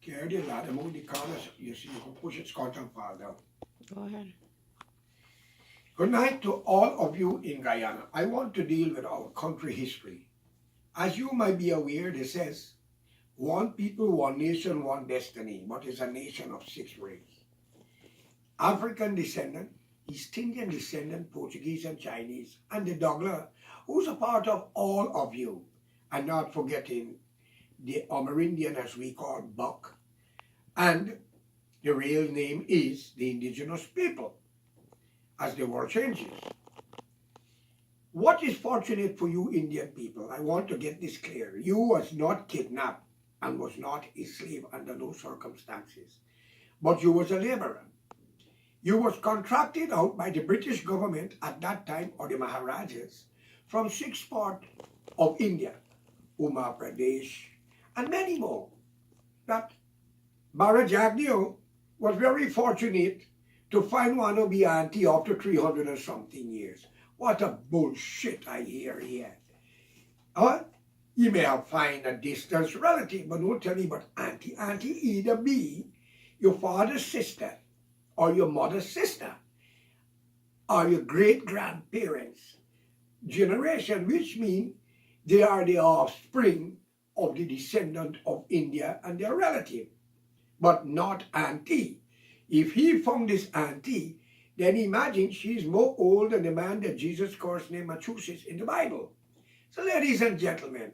Carry the ladder, move the corners. You see, you can push it, Scott, and fall down. Go ahead. Good night to all of you in Guyana. I want to deal with our country history. As you might be aware, it says, one people, one nation, one destiny, but it's a nation of six races. African descendant, East Indian descendant, Portuguese and Chinese, and the Douglas, who's a part of all of you, and not forgetting the Amerindian, as we call Buck, and the real name is the indigenous people, as the world changes. What is fortunate for you Indian people, I want to get this clear, you was not kidnapped and was not a slave under no circumstances, but you was a laborer. You was contracted out by the British government at that time, or the Maharajas, from 6 parts of India, Uttar Pradesh, and many more. That Barajagdio was very fortunate to find one of the auntie after 300 and something years. What a bullshit I hear here. You may have found a distant relative, but don't tell me about auntie. Auntie either be your father's sister, or your mother's sister, or your great-grandparents' generation, which means they are the offspring of the descendant of India and their relative, but not auntie. If he found this auntie, then imagine she's more old than the man that Jesus cursed named Massachusetts in the Bible. So ladies and gentlemen,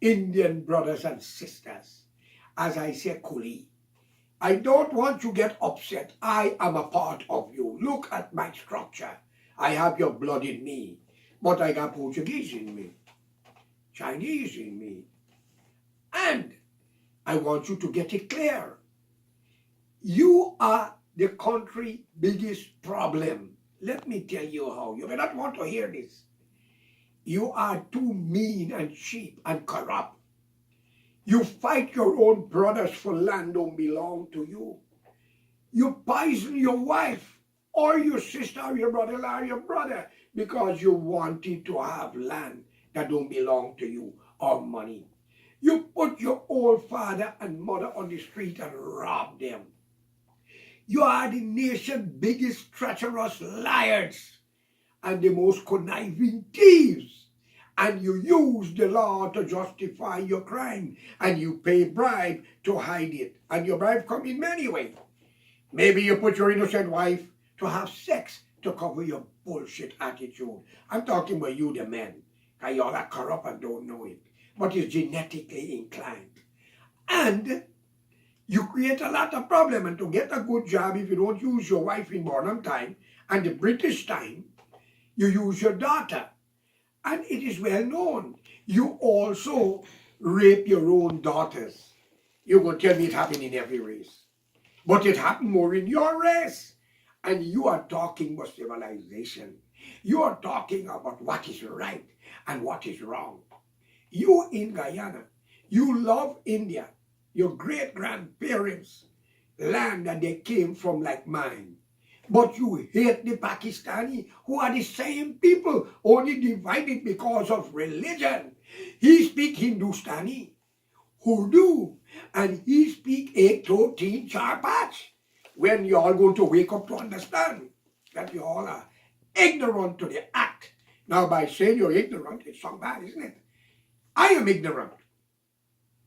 Indian brothers and sisters, as I say, Kuli, I don't want you to get upset. I am a part of you. Look at my structure. I have your blood in me, but I got Portuguese in me, Chinese in me. And I want you to get it clear. You are the country's biggest problem. Let me tell you how. You may not want to hear this. You are too mean and cheap and corrupt. You fight your own brothers for land don't belong to you. You poison your wife or your sister or your brother or your brother because you wanted to have land that don't belong to you or money. You put your old father and mother on the street and rob them. You are the nation's biggest treacherous liars and the most conniving thieves. And you use the law to justify your crime, and you pay bribe to hide it. And your bribe come in many ways. Maybe you put your innocent wife to have sex to cover your bullshit attitude. I'm talking about you, the men, because y'all are corrupt and don't know it. But it's genetically inclined. And you create a lot of problem. And to get a good job, if you don't use your wife in Bonham time and the British time, you use your daughter. And it is well known. You also rape your own daughters. You're going to tell me it happened in every race. But it happened more in your race. And you are talking about civilization. You are talking about what is right and what is wrong. You in Guyana, you love India. Your great-grandparents' land that they came from like mine. But you hate the Pakistani, who are the same people, only divided because of religion. He speak Hindustani, Urdu, and he speak 8-13 Charpach. When you all going to wake up to understand that you all are ignorant to the act. Now, by saying you're ignorant, it's so bad, isn't it? I am ignorant.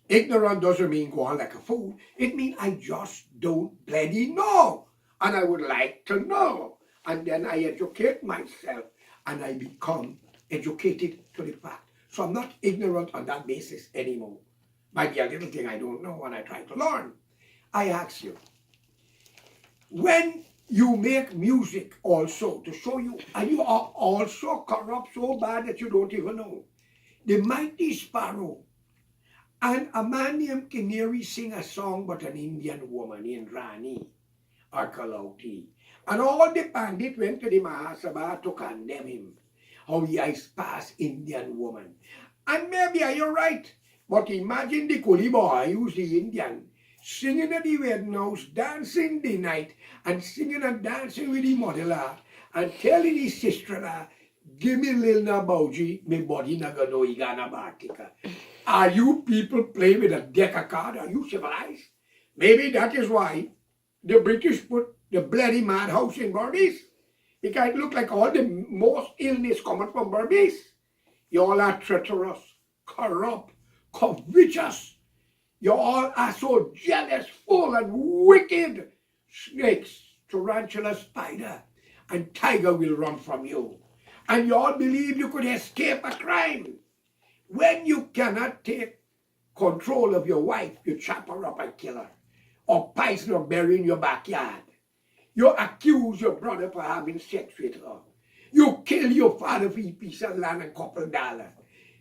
Ignorant doesn't mean go on like a fool. It means I just don't bloody know. And I would like to know. And then I educate myself and I become educated to the fact. So I'm not ignorant on that basis anymore. Might be a little thing I don't know and I try to learn. I ask you, when you make music also to show you, and you are also corrupt so bad that you don't even know. The Mighty Sparrow and a man named Canary sing a song about an Indian woman in Rani. Arkalauti. And all the bandits went to the Mahasabha to condemn him. How he has passed Indian woman. And maybe you're right. But imagine the Kuli boy who's the Indian singing at the wedding house, dancing the night, and singing and dancing with the mother and telling his sister, give me little na bauji, me body na gano igana bartika. Are you people playing with a deck of cards? Are you civilized? Maybe that is why the British put the bloody madhouse in Berbice. Because it looked like all the most illness coming from Berbice. You all are treacherous, corrupt, covetous. You all are so jealous, full, and wicked. Snakes, tarantula, spider, and tiger will run from you. And you all believe you could escape a crime. When you cannot take control of your wife, you chop her up and kill her. Or poison or bury in your backyard. You accuse your brother for having sex with her. You kill your father for a piece of land and couple dollars.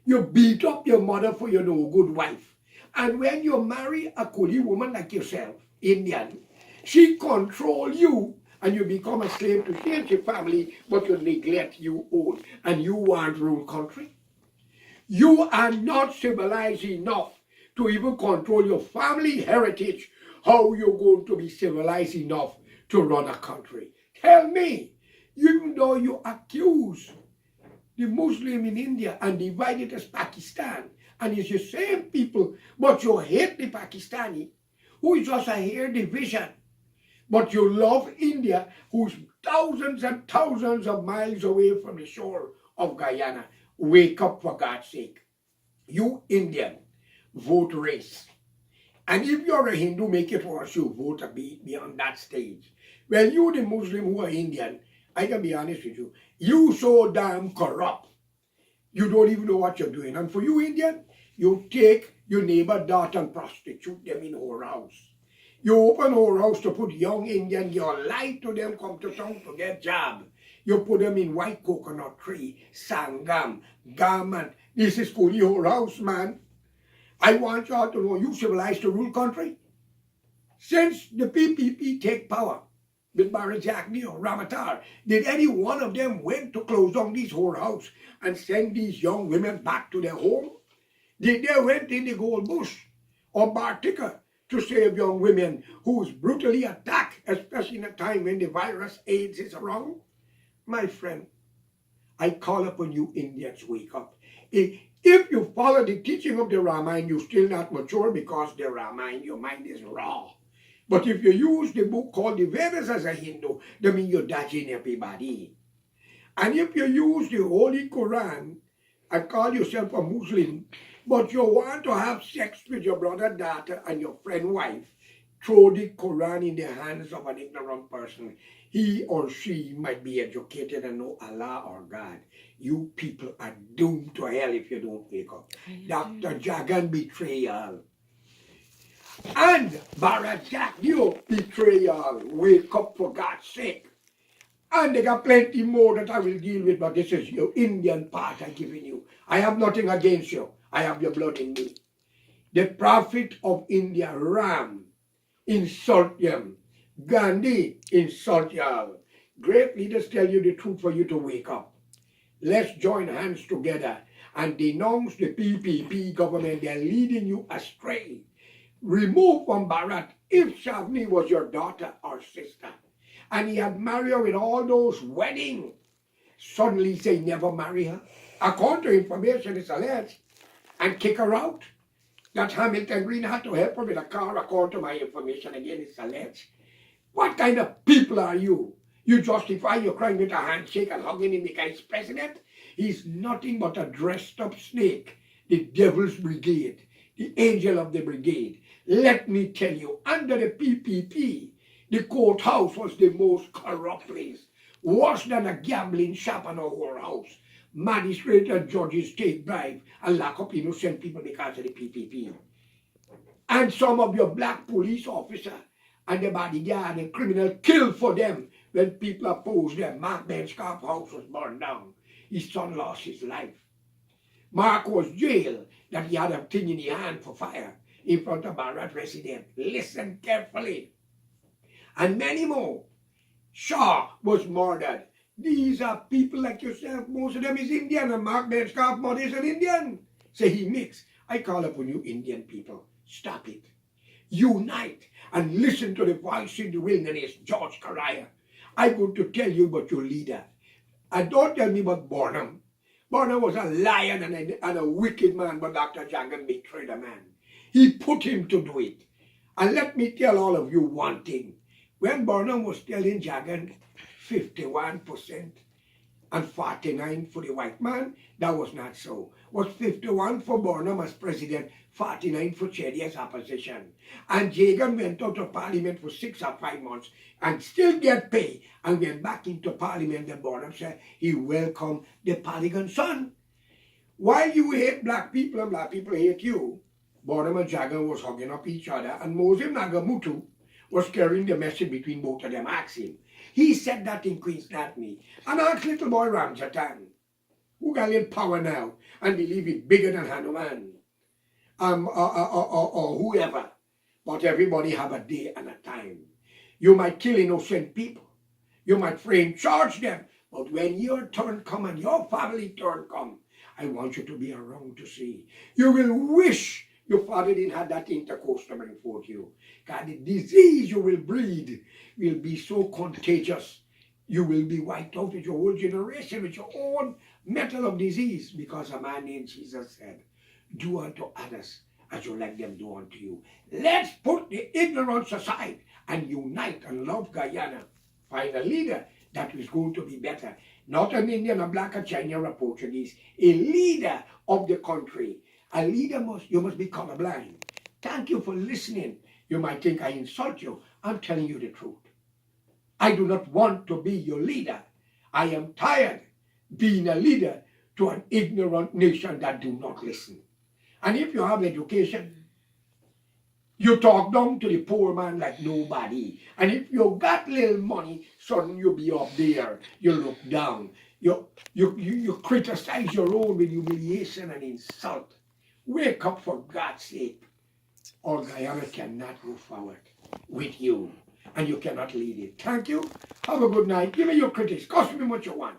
You beat up your mother for your no good wife. And when you marry a coolie woman like yourself, Indian, she control you and you become a slave to your family, but you neglect you own and you want rule country. You are not civilized enough to even control your family heritage. How you going to be civilized enough to run a country? Tell me, even though you accuse the Muslim in India and divide it as Pakistan, and it's the same people, but you hate the Pakistani, who is just a hair division. But you love India, who's thousands and thousands of miles away from the shore of Guyana. Wake up, for God's sake. You Indian, vote race. And if you're a Hindu, make it worse, you vote a bit beyond that stage. Well, you the Muslim who are Indian, I can be honest with you, you so damn corrupt. You don't even know what you're doing. And for you Indian, you take your neighbor daughter and prostitute them in our house. You open our house to put young Indian, you lie to them, come to town to get job. You put them in white coconut tree, sangam, garment. This is for your house, man. I want y'all to know you civilized to rule country. Since the PPP take power with Barry Jack Neo, Ramatar, did any one of them went to close down these whorehouse and send these young women back to their home? Did they went in the Gold Bush or Bartica to save young women who's brutally attacked, especially in a time when the virus AIDS is around? My friend, I call upon you Indians, wake up. If you follow the teaching of the Ramayana, you're still not mature because the Ramayana, your mind is raw. But if you use the book called the Vedas as a Hindu, that means you're dodging everybody. And if you use the Holy Quran and call yourself a Muslim, but you want to have sex with your brother, daughter, and your friend, wife, throw the Quran in the hands of an ignorant person. He or she might be educated and know Allah or God. You people are doomed to hell if you don't wake up. Dr. Jagan betrayal. And Barack you betrayal. Wake up, for God's sake. And they got plenty more that I will deal with, but this is your Indian part I'm giving you. I have nothing against you. I have your blood in me. The prophet of India, Ram, insult them. Gandhi, insult y'all. Great leaders tell you the truth for you to wake up. Let's join hands together and denounce the PPP government. They're leading you astray. Remove from Bharat if Shavni was your daughter or sister and he had married her with all those weddings. Suddenly say never marry her. According to information, it's alleged, and kick her out. That Hamilton Green had to help her with a car, according to my information. Again, it's alleged. What kind of people are you? You justify your crime with a handshake and hugging him because he's president? He's nothing but a dressed up snake, the devil's brigade, the angel of the brigade. Let me tell you, under the PPP, the courthouse was the most corrupt place, worse than a gambling shop and a whorehouse. Magistrates and judges take bribe and lock up innocent people because of the PPP. And some of your black police officers and the bodyguard and criminal killed for them when people opposed them. Mark Benschkoff's house was burned down. His son lost his life. Mark was jailed that he had a thing in his hand for fire in front of Bharat resident. Listen carefully. And many more. Shaw was murdered. These are people like yourself. Most of them is Indian, and Mark Benschkoff's mother is an Indian. Say he mixed. I call upon you Indian people. Stop it. Unite and listen to the voice in the wilderness, George Correa. I'm going to tell you about your leader. And don't tell me about Barnum. Barnum was a lion and a wicked man, but Dr. Jagan betrayed a man. He put him to do it. And let me tell all of you one thing. When Burnham was telling Jagan 51% and 49 for the white man, that was not so. It was 51 for Burnham as president, 49 for Chetty as opposition. And Jagan went out of parliament for 6 or 5 months and still get paid and went back into parliament. And Burnham said he welcomed the Polygon son. While you hate black people and black people hate you, Burnham and Jagan was hugging up each other, and Moses Nagamutu was carrying the message between both of them. Asked him. He said that in Queen's Anatomy. And asked little boy Ramjatan, who got in power now and believe it bigger than Hanuman, or whoever. But everybody have a day and a time. You might kill innocent people. You might frame charge them. But when your turn come and your family turn come, I want you to be around to see. You will wish your father didn't have that intercourse to bring forth you. God, the disease you will breed will be so contagious. You will be wiped out with your whole generation with your own metal of disease, because a man named Jesus said, do unto others as you let them do unto you. Let's put the ignorance aside and unite and love Guyana. Find a leader that is going to be better. Not an Indian, a black, a Chinese, or a Portuguese. A leader of the country. A leader you must be colorblind. Thank you for listening. You might think I insult you. I'm telling you the truth. I do not want to be your leader. I am tired being a leader to an ignorant nation that do not listen. And if you have education, you talk down to the poor man like nobody. And if you got little money, suddenly you be up there. You look down. You criticize your own with humiliation and insult. Wake up, for God's sake. Or Guyana cannot go forward with you. And you cannot lead it. Thank you. Have a good night. Give me your critics. Cost me what you want.